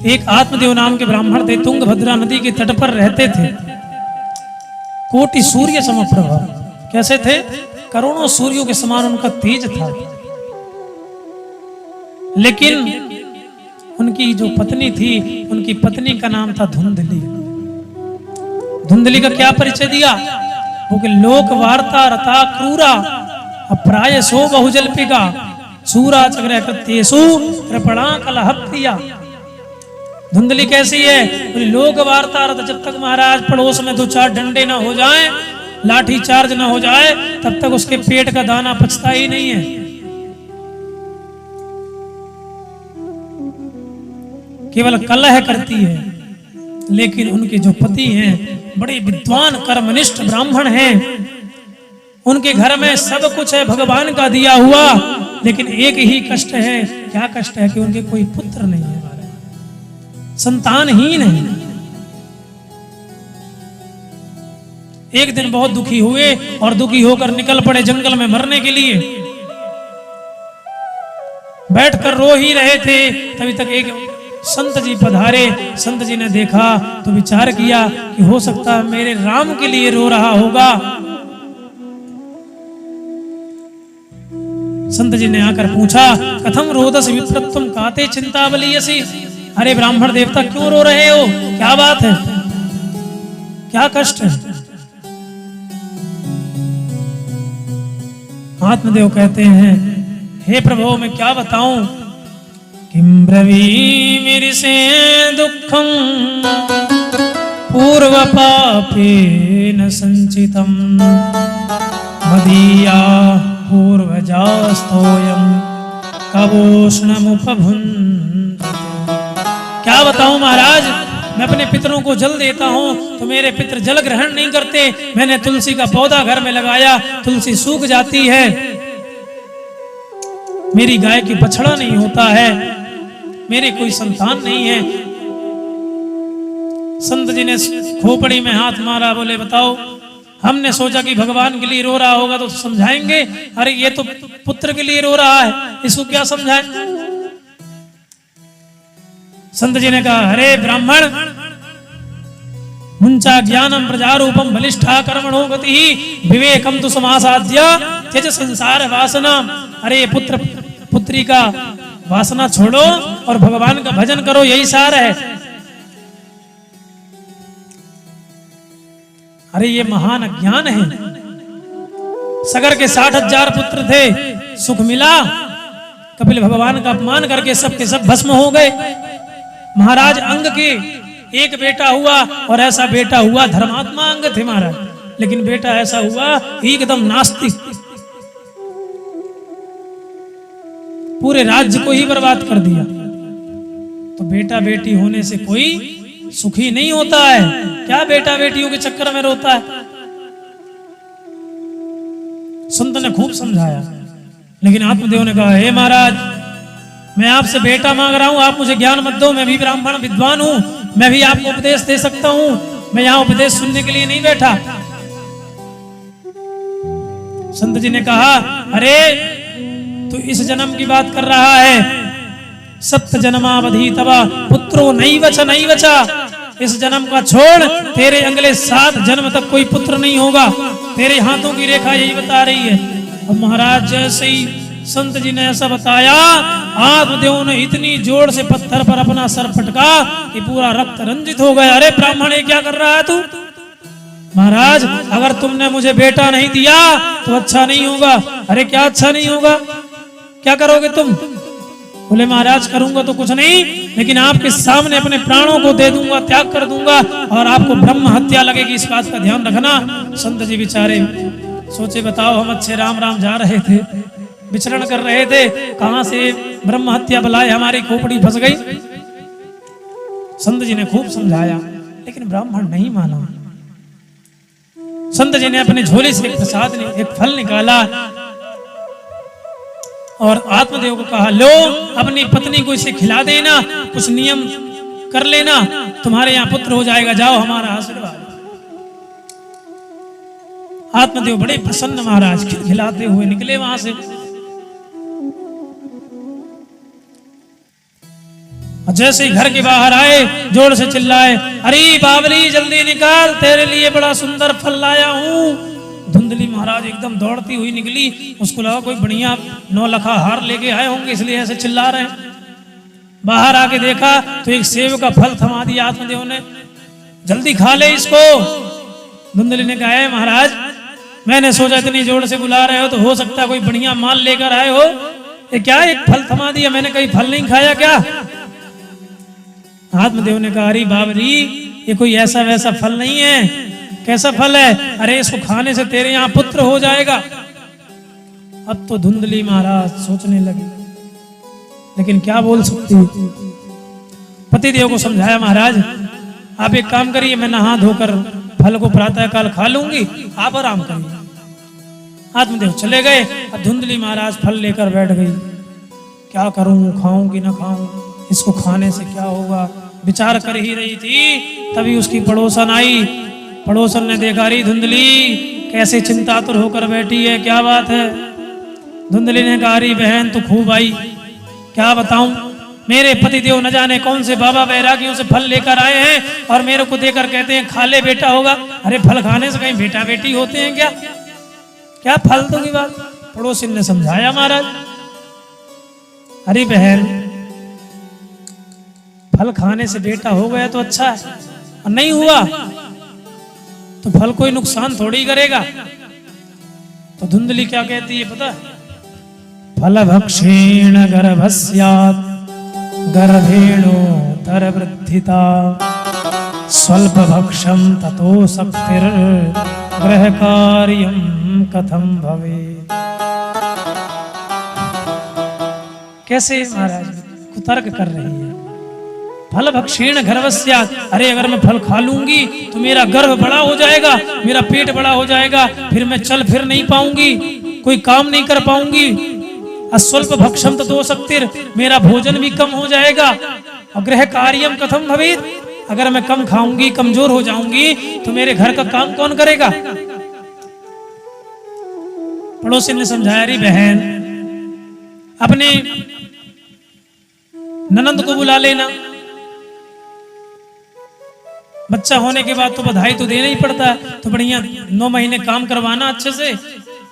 एक आत्मदेव नाम के ब्राह्मण थे, तुंगभद्रा नदी के तट पर रहते थे। कोटि सूर्य समप्रभ, कैसे थे? करोड़ों सूर्यों के समान उनका तेज था। लेकिन उनकी जो पत्नी थी, उनकी पत्नी का नाम था धुंधली। धुंधली का क्या परिचय दिया? वो कि लोक वार्ता रता क्रूरा अप्राय सो बहुजल्पिका सूरा चक्र कृत्येषु कृपणा कलह प्रिया। धुंधली कैसी है? बोले लोक वार्ता रत, जब तक महाराज पड़ोस में दो चार डंडे ना हो जाएं, लाठी चार्ज ना हो जाए, तब तक उसके पेट का दाना पचता ही नहीं है। केवल कलह करती है। लेकिन उनके जो पति हैं बड़े विद्वान कर्मनिष्ठ ब्राह्मण हैं, उनके घर में सब कुछ है भगवान का दिया हुआ, लेकिन एक ही कष्ट है। क्या कष्ट है? कि उनके कोई पुत्र नहीं है, संतानहीन है। एक दिन बहुत दुखी हुए और दुखी होकर निकल पड़े जंगल में मरने के लिए। बैठकर रो ही रहे थे, तभी तक एक संत जी पधारे। संत जी ने देखा तो विचार किया कि हो सकता है मेरे राम के लिए रो रहा होगा। संत जी ने आकर पूछा, कथम रोदस विप्रत्वम काते चिंता बलियसी। अरे ब्राह्मण देवता क्यों रो रहे हो? क्या बात है? क्या कष्ट है? आत्मदेव कहते हैं, हे प्रभु मैं क्या बताऊं? किम ब्रवीमि से दुखम पूर्व पापेन संचितम मदीया पूर्वजास्तोयम कवोष्णमुपभुञ्जते। क्या बताऊं महाराज, मैं अपने पितरों को जल देता हूं तो मेरे पितर जल ग्रहण नहीं करते। मैंने तुलसी का पौधा घर में लगाया, तुलसी सूख जाती है। मेरी गाय की बछड़ा नहीं होता है, मेरे कोई संतान नहीं है। संत जी ने खोपड़ी में हाथ मारा, बोले बताओ, हमने सोचा कि भगवान के लिए रो रहा होगा तो समझाएंगे, अरे ये तो पुत्र के लिए रो रहा है, इसको क्या समझाएं? संत जी ने कहा, अरे ब्राह्मण, मुंचा ज्ञानम प्रजारूपम बलिष्ठा कर्मणो गति विवेकम तु समासाद्य त्यज संसार वासना। अरे ये पुत्र पुत्री का वासना छोड़ो और भगवान का भजन करो, यही सार है। अरे ये महान अज्ञान है। सगर के 60,000 पुत्र थे, सुख मिला, कपिल भगवान का अपमान करके सबके सब भस्म हो गए। महाराज अंग के एक बेटा हुआ और ऐसा बेटा हुआ, धर्मात्मा अंग थे महाराज, लेकिन बेटा ऐसा हुआ एकदम नास्तिक, पूरे राज्य को ही बर्बाद कर दिया। तो बेटा बेटी होने से कोई सुखी नहीं होता है। क्या बेटा बेटियों के चक्कर में रोता है? संत ने खूब समझाया, लेकिन आत्मदेव ने कहा, हे महाराज, मैं आपसे बेटा मांग रहा हूं, आप मुझे ज्ञान मत दो। मैं भी ब्राह्मण विद्वान हूं, मैं भी आपको उपदेश दे सकता हूं। मैं यहां उपदेश सुनने के लिए नहीं बैठा। संत जी ने कहा, अरे तू इस जन्म की बात कर रहा है, सप्त जन्मावधि तवा पुत्रो नहीं बचा। इस जन्म का छोड़, तेरे अगले 7 जन्म तक कोई पुत्र नहीं होगा। तेरे हाथों की रेखा यही बता रही है। और महाराज जैसे ही संत जी ने ऐसा बताया, आत्मदेव ने इतनी जोर से पत्थर पर अपना सर पटका कि पूरा रक्त रंजित हो गया। अरे ब्राह्मण, ये क्या कर रहा है तू? महाराज, अगर तुमने मुझे बेटा नहीं दिया तो अच्छा नहीं होगा। अरे क्या अच्छा नहीं होगा? क्या करोगे तुम? बोले महाराज, करूंगा तो कुछ नहीं, लेकिन आपके सामने अपने प्राणों को दे दूंगा, त्याग कर दूंगा, और आपको ब्रह्म हत्या लगेगी, इस बात का ध्यान रखना। संत जी बेचारे सोचे, बताओ, हम अच्छे राम राम जा रहे थे, विचरण कर रहे थे, कहां से ब्रह्म हत्या बुलाए हमारी खोपड़ी फंस गई। संत जी ने खूब समझाया, लेकिन ब्राह्मण नहीं माना। संत जी ने अपने झोले से एक प्रसाद, एक फल निकाला और आत्मदेव को कहा, लो, अपनी पत्नी को इसे खिला देना, कुछ नियम कर लेना, तुम्हारे यहाँ पुत्र हो जाएगा, जाओ, हमारा आशीर्वाद। आत्मदेव बड़े प्रसन्न महाराज खिलाते हुए निकले वहां से। और जैसे ही घर के बाहर आए जोर से चिल्लाए, अरे बावली जल्दी निकाल, तेरे लिए बड़ा सुंदर फल लाया हूं। धुंधली महाराज एकदम दौड़ती हुई निकली, उसको लगा कोई बढ़िया 9 लखा हार लेके आए होंगे इसलिए ऐसे चिल्ला रहे हैं। बाहर आके देखा तो एक सेब का फल थमा दिया आत्मदेव ने, जल्दी खा ले इसको। धुंधली ने कहा, है महाराज, मैंने सोचा इतनी जोर से बुला रहे हो तो हो सकता है कोई बढ़िया माल लेकर आए हो, ये क्या एक फल थमा दिया, मैंने कहीं फल नहीं खाया क्या? आत्मदेव ने कहा, अरे बाबरी, ये कोई ऐसा वैसा फल नहीं है। कैसा फल है? अरे इसको खाने से तेरे यहाँ पुत्र हो जाएगा। अब तो धुंधली महाराज सोचने लगे, लेकिन क्या बोल सकती। पतिदेव को समझाया, महाराज आप एक काम करिए, मैं नहा धोकर फल को प्रातः काल खा लूंगी, आप आराम करिए। आत्मदेव चले गए। अब धुंधली महाराज फल लेकर बैठ गई। क्या करूं, खाऊं कि ना खाऊं, इसको खाने से क्या होगा, विचार कर ही रही थी, तभी उसकी पड़ोसन आई। पड़ोसन ने देखा, रही धुंधली कैसे चिंतातुर होकर बैठी है, क्या बात है? धुंधली ने कहा, अरे बहन तू खूब आई, क्या बताऊं, मेरे पतिदेव न जाने कौन से बाबा बैरागियों से फल लेकर आए हैं और मेरे को देकर कहते हैं खा ले बेटा होगा। अरे फल खाने से कहीं बेटा बेटी होते हैं क्या? क्या फालतू की बात। पड़ोसी ने समझाया, महाराज अरे बहन, फल खाने से बेटा हो गया तो अच्छा है, और नहीं हुआ तो फल कोई नुकसान थोड़ी करेगा। तो धुंधली क्या कहती है पता? फल भक्षेण गर्भस्यात् गर्भेणोतर वृद्धिता स्वल्प भक्षम ततो शक्तिर गृह कार्यम कथम भवे। कैसे महाराज कुतर्क कर रही है। फल भक्षेण गर्भस्यात्, अरे अगर मैं फल खा लूंगी तो मेरा गर्भ बड़ा हो जाएगा, मेरा पेट बड़ा हो जाएगा, फिर मैं चल फिर नहीं पाऊंगी, कोई काम नहीं कर पाऊंगी। अस्वल्प भक्षम ततो शक्तिर, मेरा भोजन भी कम हो जाएगा। और गृह कार्यम कथम भवेत्, अगर मैं कम खाऊंगी, कमजोर हो जाऊंगी तो मेरे घर का काम कौन करेगा? पड़ोसी ने समझाया, री बहन अपने ननंद को बुला लेना, बच्चा होने के बाद तो बधाई तो देना ही पड़ता है, तो बढ़िया 9 महीने काम करवाना अच्छे से,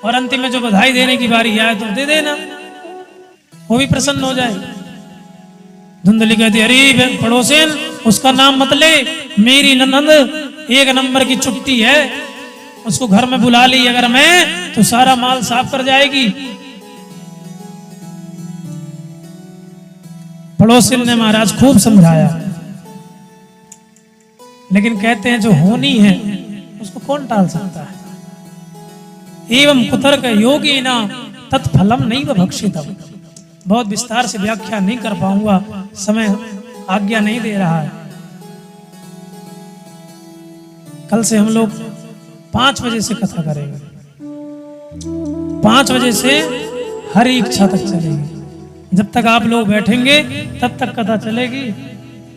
और अंतिम में जो बधाई देने की बारी आए तो दे देना, वो भी प्रसन्न हो जाए। धुंधली कहती, अरे पड़ोसन उसका नाम मत ले, मेरी ननंद 1 नंबर की चुट्टी है, उसको घर में बुला ली अगर मैं तो सारा माल साफ कर जाएगी। पड़ोसन ने महाराज खूब समझाया, लेकिन कहते हैं जो होनी है उसको कौन टाल सकता है। एवं कुतर्क योगी ना तत्फलम नहीं व भक्षितम। बहुत विस्तार से व्याख्या नहीं कर पाऊंगा, समय आज्ञा नहीं दे रहा है। कल से हम लोग 5 बजे से कथा करेंगे, 5 बजे से हरी इच्छा तक चलेगी। जब तक आप लोग बैठेंगे तब तक कथा चलेगी,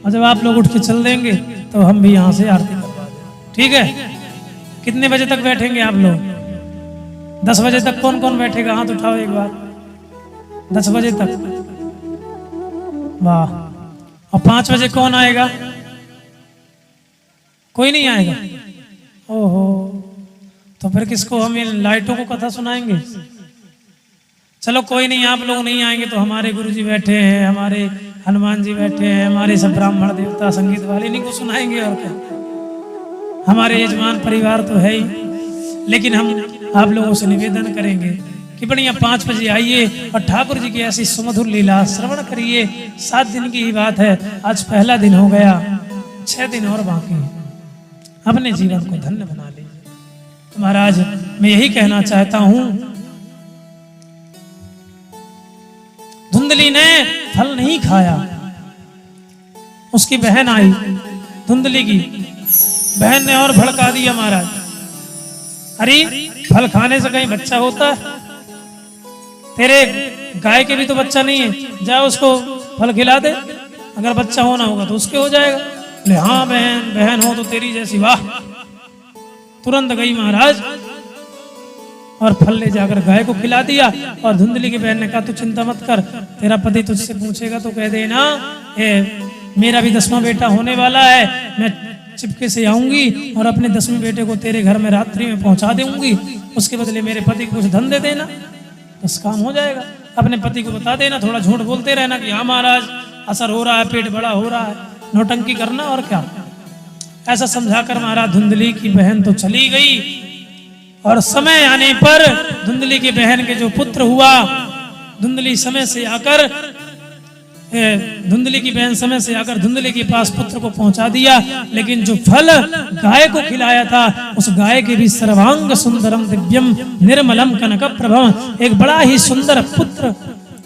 और जब आप लोग उठ के चल देंगे तो हम भी यहाँ से आरती करवा देंगे, ठीक है? कितने बजे तक बैठेंगे आप लोग? 10 बजे तक कौन कौन बैठेगा? हाथ उठाओ एक बार। 10 बजे तक, वाह। और 5 बजे कौन आएगा? कोई नहीं आएगा। ओहो, तो फिर किसको हम इन लाइटों को कथा सुनाएंगे? चलो कोई नहीं, आप लोग नहीं आएंगे तो हमारे गुरुजी बैठे हैं, हमारे हनुमान जी बैठे हैं, हमारे सब ब्राह्मण देवता संगीत वाले इन्हीं को सुनाएंगे, और क्या, हमारे यजमान परिवार तो है ही। लेकिन हम आप लोगों से निवेदन करेंगे कि बढ़िया 5 बजे आइए और ठाकुर जी की ऐसी सुमधुर लीला श्रवण करिए। 7 दिन की ही बात है, आज पहला दिन हो गया, 6 दिन और बाकी है। अपने जीवन को धन्य बना लीजिए। तो महाराज मैं यही कहना चाहता हूं, धुंधली ने फल नहीं खाया, उसकी बहन आई, धुंधली की बहन ने और भड़का दिया महाराज, अरे फल खाने से कहीं बच्चा होता है? तेरे गाय के भी तो बच्चा नहीं है, जा उसको फल खिला दे, अगर बच्चा होना होगा तो उसके हो जाएगा। ले हाँ बहन, बहन हो तो तेरी जैसी, वाह। तुरंत गई महाराज और फल ले जाकर गाय को खिला दिया। और धुंधली की बहन ने कहा तू चिंता मत कर, तेरा पति तुझसे पूछेगा तो कह देना मेरा भी 10वां बेटा होने वाला है, मैं चिपके से आऊंगी और अपने 10वें बेटे को तेरे घर में रात्रि में पहुंचा दूंगी, उसके बदले मेरे पति को कुछ धन दे देना, बस काम हो जाएगा। अपने पति को बता देना, थोड़ा झूठ बोलते रहना कि हाँ महाराज असर हो रहा है, पेट बड़ा हो रहा है, नौटंकी करना और क्या। ऐसा समझाकर महाराज धुंधली की बहन तो चली गई और समय आने पर धुंधली की बहन के जो पुत्र हुआ, धुंधली समय से आकर धुंधली की बहन समय से आकर धुंधली के पास पुत्र को पहुंचा दिया, लेकिन जो फल गाय को खिलाया था उस गाय के भी सर्वांग सुंदरम दिव्यम निर्मलम कनक प्रभम, एक बड़ा ही सुंदर पुत्र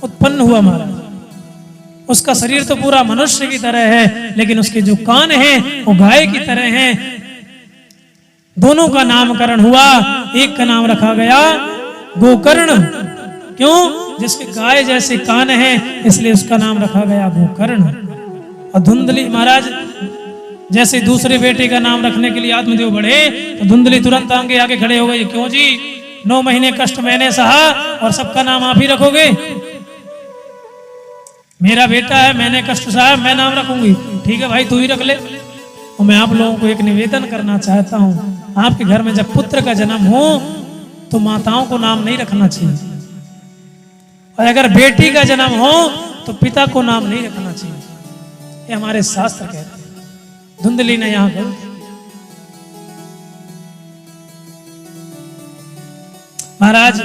उत्पन्न हुआ महाराज। उसका शरीर तो पूरा मनुष्य की तरह है, लेकिन उसके जो कान हैं वो गाय की तरह हैं। दोनों का नामकरण हुआ, एक का नाम रखा गया गोकर्ण, क्यों? जिसके गाय जैसे कान हैं इसलिए उसका नाम रखा गया गोकर्ण। और धुंधली महाराज जैसे दूसरे बेटे का नाम रखने के लिए आत्मदेव बढ़े तो धुंधली तुरंत आगे खड़े हो गए, क्यों जी 9 महीने कष्ट मैंने सहा और सबका नाम आप ही रखोगे? मेरा बेटा है, मैंने कष्ट सहा, मैं नाम रखूंगी। ठीक है भाई, तू ही रख ले। और मैं आप लोगों को एक निवेदन करना चाहता हूं, आपके घर में जब पुत्र का जन्म हो तो माताओं को नाम नहीं रखना चाहिए, और अगर बेटी का जन्म हो तो पिता को नाम नहीं रखना चाहिए, ये हमारे शास्त्र कहते हैं। धुंधली ने यहां गलत, महाराज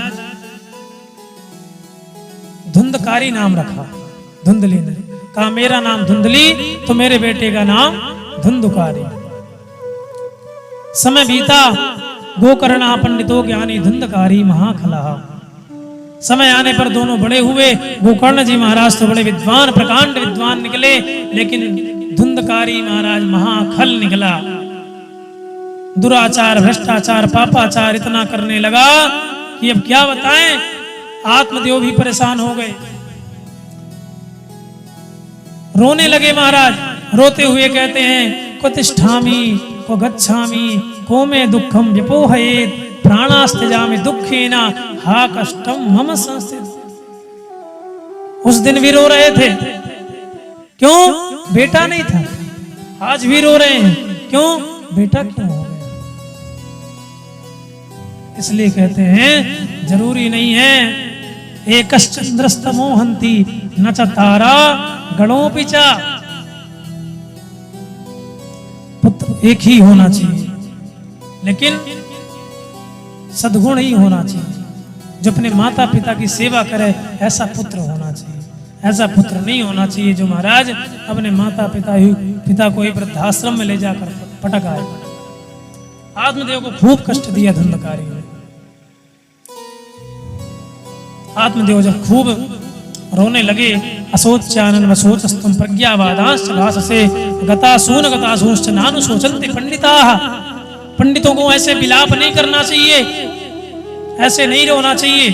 धुंधकारी नाम रखा। धुंधली ने कहा मेरा नाम धुंधली तो मेरे बेटे का नाम धुंधकारी। समय बीता, गोकर्णा पंडितो ज्ञानी धुंधकारी महाखला। समय आने पर दोनों बड़े हुए। गोकर्ण जी महाराज तो बड़े विद्वान, प्रकांड विद्वान निकले, लेकिन धुंधकारी महाराज महाखल निकला। दुराचार, भ्रष्टाचार, पापाचार इतना करने लगा कि अब क्या बताएं, आत्मदेव भी परेशान हो गए, रोने लगे। महाराज रोते हुए कहते हैं को तिष्ठामि को गच्छामि को मे दुखम व्यपोहयेत् प्राणास्त्यजामि दुखेना हा कष्टम मम संस्थित। उस दिन भी रो रहे थे, क्यों? बेटा नहीं था। आज भी रो रहे हैं, क्यों? बेटा क्यों हो गया? इसलिए कहते हैं जरूरी नहीं है एकश्चंद्रस्तमो हन्ति न च तारा गणोऽपि च। पुत्र एक ही होना चाहिए, लेकिन सद्गुण ही होना चाहिए, जो अपने माता पिता की सेवा करे, ऐसा पुत्र होना चाहिए। ऐसा पुत्र नहीं होना चाहिए जो महाराज अपने माता पिता को ही वृद्धाश्रम में ले जाकर पटक आए। आत्मदेव को खूब कष्ट दिया धुंधकारी ने। आत्मदेव जब खूब रोने लगे, असोच्यानन वसोचस्तुम प्रज्ञावादांश्च भाससे गतासूनश्च नानु शोचन्ति पंडिताः। पंडितों को ऐसे विलाप नहीं करना चाहिए, ऐसे नहीं रोना चाहिए।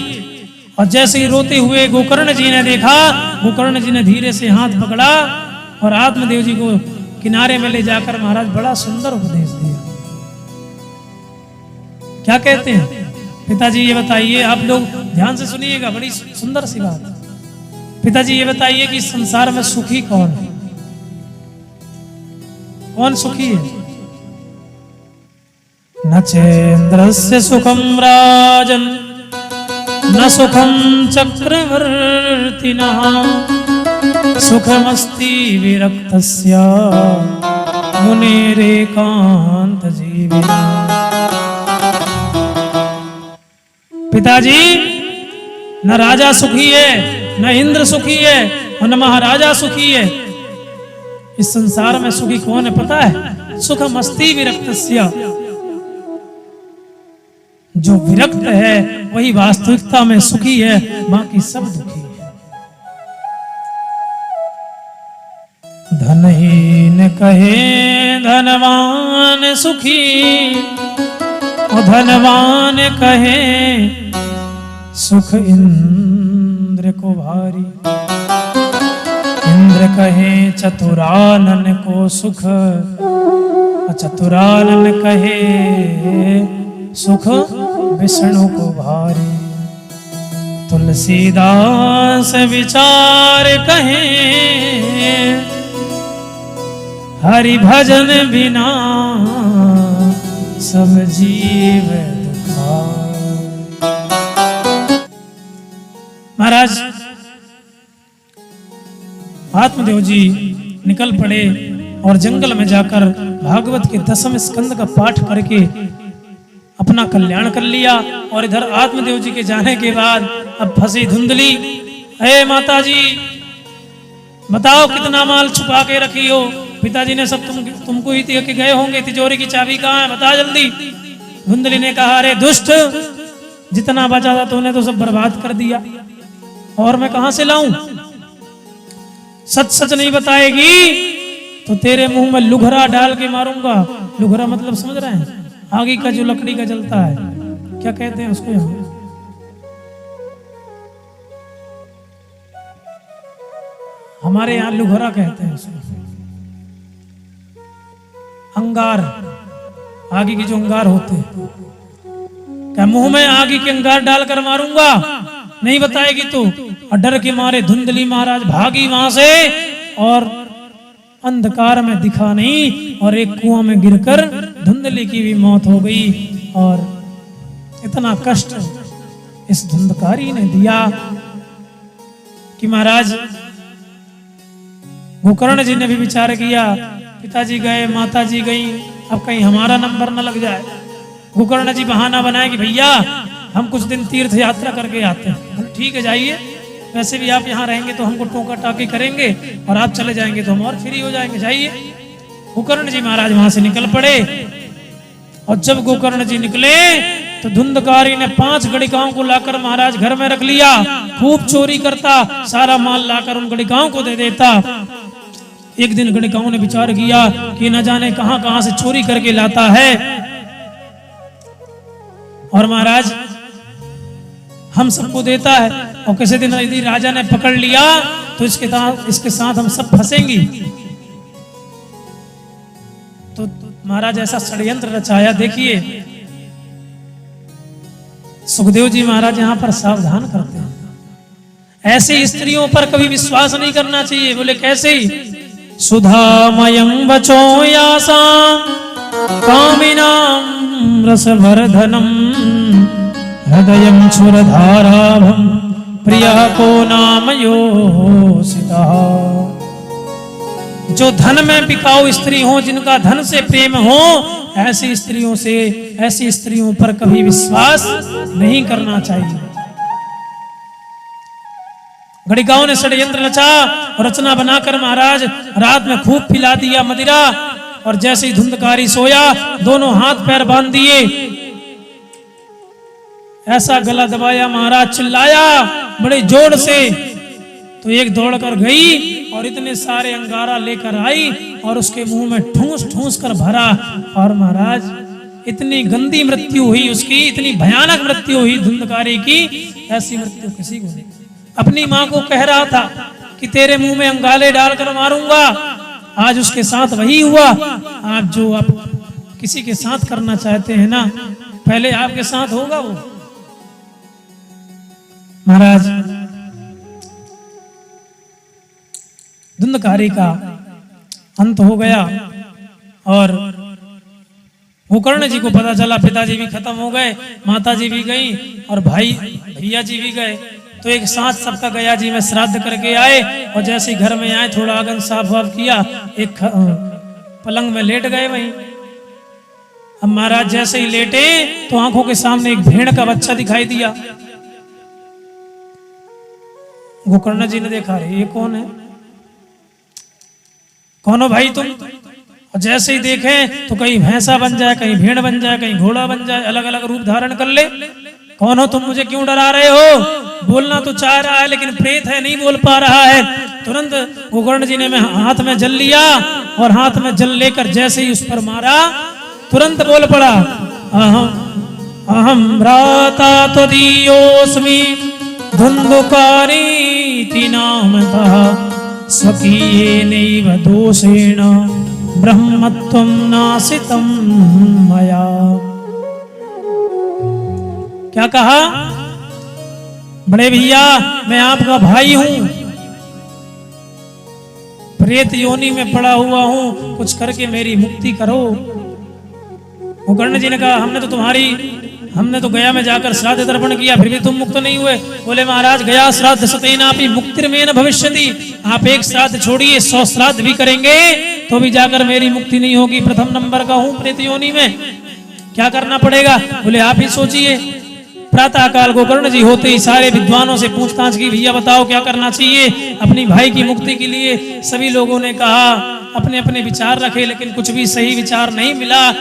और जैसे ही रोते हुए गोकर्ण जी ने देखा, गोकर्ण जी ने धीरे से हाथ पकड़ा और आत्मदेव जी को किनारे में ले जाकर महाराज बड़ा सुंदर उपदेश दिया। क्या कहते हैं? पिताजी ये बताइए, आप लोग ध्यान से सुनिएगा, बड़ी सुंदर सी बात। पिताजी ये बताइए कि संसार में सुखी कौन है? कौन सुखी है? न चेन्द्रस्य सुखम राजन न सुखम चक्रवर्तिनः सुखमस्ति विरक्तस्य मुनेरेकांत जीविना। पिताजी, न राजा सुखी है, न इंद्र सुखी है और न महाराजा सुखी है। इस संसार में सुखी कौन है पता है? सुखमस्ति विरक्तस्य। जो विरक्त है वही वास्तविकता में सुखी है, बाकी सब दुखी है। धनहीन कहे धनवान सुखी और धनवान कहे सुख इंद्र को भारी। इंद्र कहे चतुरानन को सुख, चतुरानन कहे सुख विष्णु को भारी। तुलसीदास विचार कहे हरि भजन बिना सब जीव दुखाए। महाराज आत्मदेव जी निकल पड़े और जंगल में जाकर भागवत के 10वें स्कंद का पाठ करके अपना कल्याण कर लिया। और इधर आत्मदेव जी के जाने के बाद अब फंसी धुंधली। अरे माता जी बताओ कितना माल छुपा के रखी हो? पिताजी ने सब तुमको ही दे के गए होंगे, तिजोरी की चाबी कहाँ है, बता जल्दी। धुंधली ने कहा अरे दुष्ट, जितना बचा था तूने तो सब बर्बाद कर दिया और मैं कहां से लाऊं? सच सच नहीं बताएगी तो तेरे मुंह में लुघरा डाल के मारूंगा। लुघरा मतलब समझ रहे हैं? आगे का जो लकड़ी का जलता है, क्या कहते हैं उसको यहाँ? हमारे यहाँ लुघरा कहते हैं उसको। अंगार, आगे की जो अंगार होते हैं, क्या मुंह में आगे के अंगार डालकर मारूंगा? नहीं बताएगी तो। और डर के मारे धुंधली महाराज भागी वहां से और अंधकार में दिखा नहीं और एक कुआं में गिरकर धुंधली की भी मौत हो गई। और इतना कष्ट इस धुंधकारी ने दिया कि महाराज गोकर्ण जी ने भी विचार किया, पिताजी गए, माता जी गई, अब कहीं हमारा नंबर न लग जाए। गोकर्ण जी बहाना बनाए कि भैया हम कुछ दिन तीर्थ यात्रा करके आते हैं। ठीक है जाइए, वैसे भी आप यहाँ रहेंगे तो हमको टोका टाकी करेंगे और आप चले जाएंगे तो हम और फ्री हो जाएंगे, जाइए। गोकर्ण जी महाराज वहां से निकल पड़े। और जब गोकर्ण जी निकले तो धुंधकारी ने 5 गणिकाओं को लाकर महाराज घर में रख लिया। खूब चोरी करता, सारा माल लाकर उन गणिकाओं को दे देता। एक दिन गणिकाओं ने विचार किया कि न जाने कहां कहां से चोरी करके लाता है, और महाराज हम सबको देता है, और किसी दिन यदि राजा ने पकड़ लिया तो इसके साथ हम सब फंसेंगी। तो महाराज ऐसा षड्यंत्र रचाया। देखिए सुखदेव जी महाराज यहाँ पर सावधान करते हैं, ऐसी स्त्रियों पर कभी विश्वास नहीं करना चाहिए। बोले कैसे? सुधामयं वचो यासा कामिनां रसवर्धनम् हृदयं क्षुरधाराभं प्रियः को नाम योषिता। जो धन में बिकाऊ स्त्री हो, जिनका धन से प्रेम हो, ऐसी स्त्रियों पर कभी विश्वास नहीं करना चाहिए। गणिकाओं ने षड्यंत्र रचा और रचना बनाकर महाराज रात में खूब पिला दिया मदिरा। और जैसे ही धुंधकारी सोया, दोनों हाथ पैर बांध दिए, ऐसा गला दबाया, महाराज चिल्लाया बड़े जोर से। तो एक दौड़कर गई और इतने सारे अंगारा लेकर आई और उसके मुंह में ठूस ठूस कर भरा। और महाराज इतनी गंदी मृत्यु हुई उसकी, इतनी भयानक मृत्यु हुई धुंधकारी की, ऐसी मृत्यु किसी को नहीं। अपनी माँ को कह रहा था कि तेरे मुंह में अंगाले डालकर मारूंगा, आज उसके साथ वही हुआ। आप जो आप किसी के साथ करना चाहते हैं ना, पहले आपके साथ होगा वो। महाराज धुंधकारी का अंत हो गया और गोकर्ण जी को पता चला, पिताजी भी खत्म हो गए, माता जी भी गई और भैया जी भी गए। तो एक साथ सबका गया जी में श्राद्ध करके आए। और जैसे ही घर में आए, थोड़ा आंगन साफ वाफ किया, एक पलंग में लेट गए वहीं। अब महाराज जैसे ही लेटे तो आंखों के सामने एक भेड़ का बच्चा दिखाई दिया। गोकर्ण जी ने देखा, ये कौन है, कौन हो भाई तुम? और जैसे ही देखे तो कहीं भैंसा बन जाए, कहीं भेड़ बन जाए, कहीं घोड़ा बन जाए, अलग अलग रूप धारण कर ले। कौन हो तुम, मुझे क्यों डरा रहे हो? बोलना तो चाह रहा है लेकिन प्रेत है, नहीं बोल पा रहा है। तुरंत गोकर्ण जी ने हाथ में जल लिया और हाथ में जल लेकर जैसे ही उस पर मारा, तुरंत बोल पड़ा, अहम भ्राता त्वदीयोऽस्मि धुंधुकारीति नामतः स्वकीयेनैव दोषेण ब्रह्मत्वं नासितं मया। क्या कहा? बड़े भैया मैं आपका भाई हूं, प्रेत योनि में पड़ा हुआ हूं, कुछ करके मेरी मुक्ति करो। गोकर्ण जी ने कहा हमने तो गया में जाकर श्राद्ध तर्पण किया, फिर भी तुम मुक्त नहीं हुए। बोले महाराज गया श्राद्ध सतेनापि मुक्तिर्मेन भविष्यति, आप एक श्राद्ध छोड़िए 100 श्राद्ध भी करेंगे तो भी जाकर मेरी मुक्ति नहीं होगी। प्रथम नंबर का हूं प्रेत योनि में, क्या करना पड़ेगा? बोले आप ही सोचिए। प्रातः काल गोकर्ण जी होते ही सारे विद्वानों से पूछताछ की, भैया बताओ क्या करना चाहिए अपनी भाई की मुक्ति के लिए। सभी लोगों ने कहा अपने अपने विचार रखे, लेकिन कुछ भी सही विचार नहीं मिला।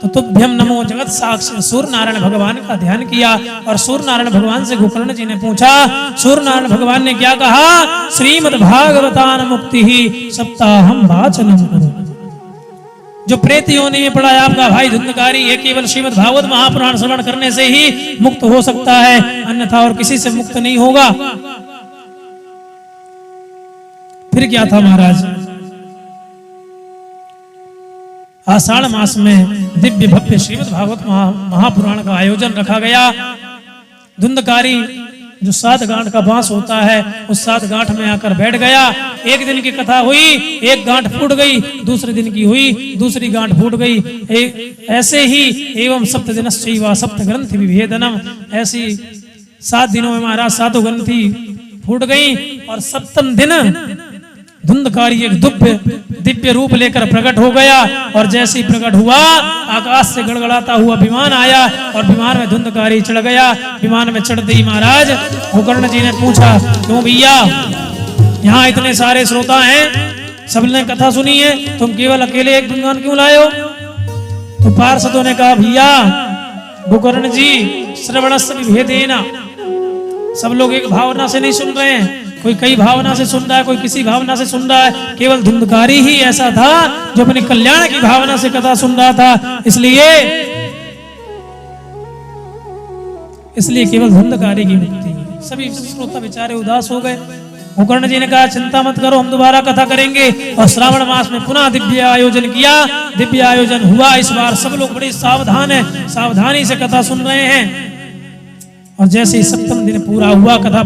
तो तुभ्यम नमो जगत साक्षी सूर्य नारायण भगवान का ध्यान किया और सूर्य नारायण भगवान से गोकर्ण जी ने पूछा। सूर्य नारायण भगवान ने क्या कहा? श्रीमद् भागवतान मुक्ति ही सप्ताहम वाचनम करो। जो प्रेत योनि में पड़ा है आपका भाई धुंधकारी, ये केवल श्रीमद् भागवत महापुराण श्रवण करने से ही मुक्त हो सकता है, अन्यथा और किसी से मुक्त नहीं होगा। फिर क्या था महाराज? आषाढ़ मास में दिव्य भव्य श्रीमद् भागवत महापुराण का आयोजन रखा गया। धुंधकारी जो 7 गांठ का बांस होता है उस 7 गांठ में आकर बैठ गया। एक दिन की कथा हुई, एक गांठ फूट गई, दूसरे दिन की हुई, दूसरी गांठ फूट गई। ऐसे ही एवं सप्त दिनश्चैव सप्त ग्रंथि विभेदनम, ऐसी 7 दिनों में महाराज 7 ग्रंथि फूट गई। और सप्तम दिन धुंधकारी एक दिव्य रूप लेकर प्रकट हो गया और जैसे ही प्रकट हुआ आकाश से गड़गड़ाता हुआ विमान आया और विमान में धुंधकारी चढ़ गया। विमान में चढ़ते ही महाराज गोकर्ण जी ने पूछा, क्यों भैया यहाँ इतने सारे श्रोता हैं, सबने कथा सुनी है, तुम केवल अकेले एक विमान क्यों लाए हो? तो पार्षदों ने कहा, भैया गोकर्ण जी श्रवणस्य विभेदेन, सब लोग एक भावना से नहीं सुन रहे हैं, कोई कई भावना से सुन रहा है, कोई किसी भावना से सुन रहा है। केवल धुंधकारी ही ऐसा था जो अपने कल्याण की भावना से कथा सुन रहा था, इसलिए केवल धुंधकारी की मुक्ति। सभी श्रोता बेचारे उदास हो गए। गोकर्ण जी ने कहा, चिंता मत करो, हम दोबारा कथा करेंगे। और श्रावण मास में पुनः दिव्य आयोजन किया। दिव्य आयोजन हुआ। इस बार सब लोग बड़े सावधान है, सावधानी से कथा सुन रहे हैं। और जैसे ही 7वां दिन पूरा हुआ, कथा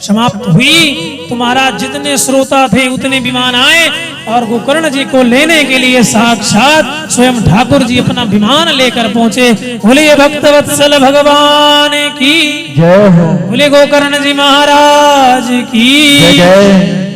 समाप्त हुई, तो महाराज जितने श्रोता थे उतने विमान आए और गोकर्ण जी को लेने के लिए साक्षात स्वयं ठाकुर जी अपना विमान लेकर पहुंचे। बोले भक्तवत्सल भगवान की जय हो, बोले गोकर्ण जी महाराज की जय।